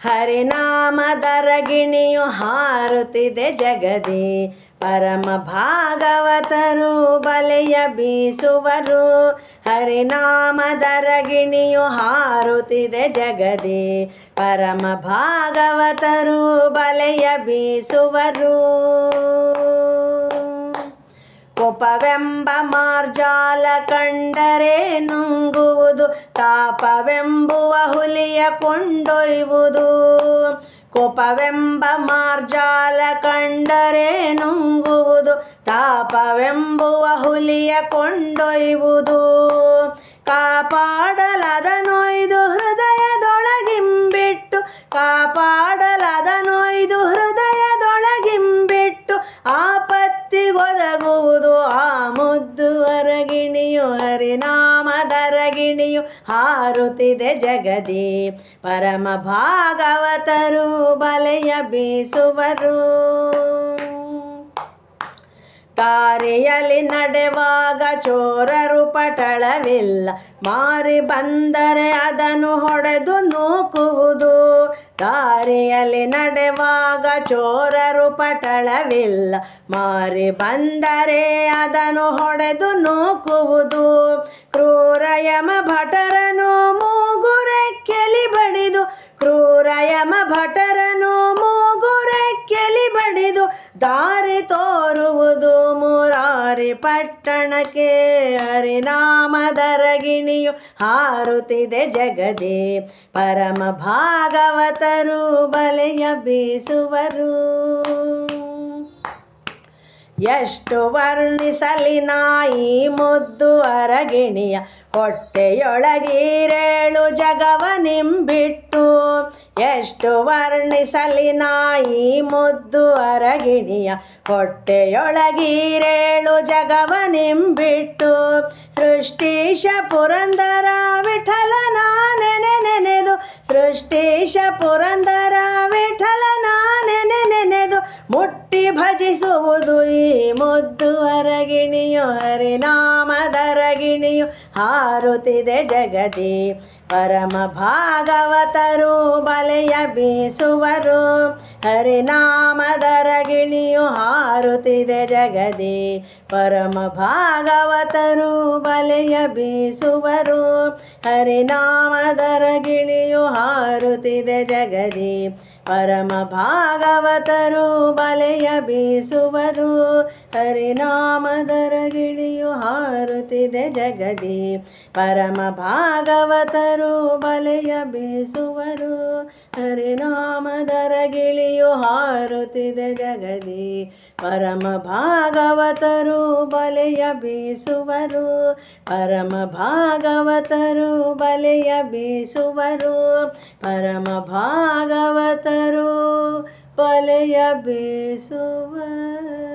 ಹರಿನಾಮದರ ಗಿಣಿಯು ಹಾರುತ್ತಿದೆ ಜಗದಿ, ಪರಮ ಭಾಗವತರು ಬಲೆಯ ಬೀಸುವರು. ಹರಿನಾಮದರ ಗಿಣಿಯು ಹಾರುತ್ತಿದೆ ಜಗದಿ, ಪರಮ ಭಾಗವತರು ಬಲೆಯ ಬೀಸುವರು. ಕೋಪವೆಂಬ ಮಾರ್ಜಾಲ ಕಂಡರೆ ನುಂಗುವುದು, ತಾಪವೆಂಬುವ ಹುಲಿಯ ಕೊಂಡೊಯ್ಯುವುದು. ಕೋಪವೆಂಬ ಮಾರ್ಜಾಲ ಕಂಡರೆ ನುಂಗುವುದು, ತಾಪವೆಂಬುವ ಹುಲಿಯ ಕೊಂಡೊಯ್ಯುವುದು. ಕಾಪಾಡಲದನೊಯ್ದು ಹೃದಯದೊಳಗಿಂಬಿಟ್ಟು, ಕಾಪಾಡಲದನೊಯ್ದು ಹೃದಯದೊಳಗಿಂಬಿಟ್ಟು, ಆಪತ್ತಿಗೊದಗುವುದು ಆ ಮುದ್ದು ಅರಗಿಣಿಯು. ಹರಿನಾಮದರ ಗಿಣಿಯು ಹಾರುತ್ತಿದೆ ಜಗದಿ, ಪರಮ ಭಾಗವತರು ಬಲೆಯ ಬೀಸುವರು. ದಾರಿಯಲ್ಲಿ ನಡೆವಾಗ ಚೋರರು ಪಟಳವಿಲ್ಲ, ಮಾರಿ ಬಂದರೆ ಅದನ್ನು ಹೊಡೆದು ನೂಕುವುದು. ದಾರಿಯಲ್ಲಿ ನಡೆವಾಗ ಚೋರರು ಪಟಳವಿಲ್ಲ, ಮಾರಿ ಬಂದರೆ ಅದನ್ನು ಹೊಡೆದು ನೂಕುವುದು. ಕ್ರೂರ ಯಮ ಭಟರನು ಮೂಗುರೆಕ್ಕೆಲಿ ಬಡಿದು, ಕ್ರೂರ ಯಮ ಭಟರನು ಮೂಗುರೆಕ್ಕೆಲಿ ಬಡಿದು, ದಾರಿ ತೋರುವುದು ಮುರಾರಿ ಪಟ್ಟಣಕ್ಕೆ. ಹರಿನಾಮದರ ಗಿಣಿಯು ಹಾರುತ್ತಿದೆ ಜಗದಿ, ಪರಮ ಭಾಗವತರು ಬಲೆಯ ಬೀಸುವರು. ಎಷ್ಟು ವರ್ಣಿಸಲಿ ನಾಯಿ ಮುದ್ದು ಅರಗಿಣಿಯ, ಹೊಟ್ಟೆಯೊಳಗೀರೇಳು ಜಗವನಿಂಬಿಟ್ಟು. ಎಷ್ಟು ವರ್ಣಿಸಲಿ ನಾಯಿ ಮುದ್ದು ಅರಗಿಣಿಯ, ಹೊಟ್ಟೆಯೊಳಗೀರೇಳು ಜಗವನಿಂಬಿಟ್ಟು. ಸೃಷ್ಟೀಶ ಪುರಂದರ ವಿಠಲನ ನೆನೆದು, ಸೃಷ್ಟೀಶ ಪುರಂದರ ವಿಠಲನ ನೆನೆದು, ಮುಟ್ಟಿ ಭಜಿಸುವುದು ಈ ಮುದ್ದು ಅರಗಿಣಿಯು. ಹರಿನಾಮದರ ಗಿಣಿಯು ಹಾರುತ್ತಿದೆ ಜಗದಿ, ಪರಮ ಭಾಗವತರು ಬಲೆಯ ಬೀಸುವರು. ಹರಿನಾಮದರ ಗಿಣಿಯು ಹಾರುತ್ತಿದೆ ಜಗದಿ, ಪರಮ ಭಾಗವತರು ಬಲೆಯ ಬೀಸುವರು. ಹರಿನಾಮದರ ಗಿಣಿಯು ಹಾರುತ್ತಿದೆ ಜಗದಿ, ಪರಮ ಭಾಗವತರು ಬಲೆಯ ಬೀಸುವರು. ಹರಿನಾಮದರ ಗಿಣಿಯು ಹಾರುತ್ತಿದೆ ಜಗದಿ, ಪರಮ ಭಾಗವತರು ಬಲೆಯ ಬೀಸುವರು. ಹರಿನಾಮದರ ಗಿಳಿಯು ಹಾರುತ್ತಿದೆ ಜಗದಿ, ಪರಮ ಭಾಗವತರು ಬಲೆಯ ಬೀಸುವರು. ಪರಮ ಭಾಗವತರು ಬಲೆಯ ಬೀಸುವರು. ಪರಮ ಭಾಗವತರು ಬಲೆಯ ಬೀಸುವರು.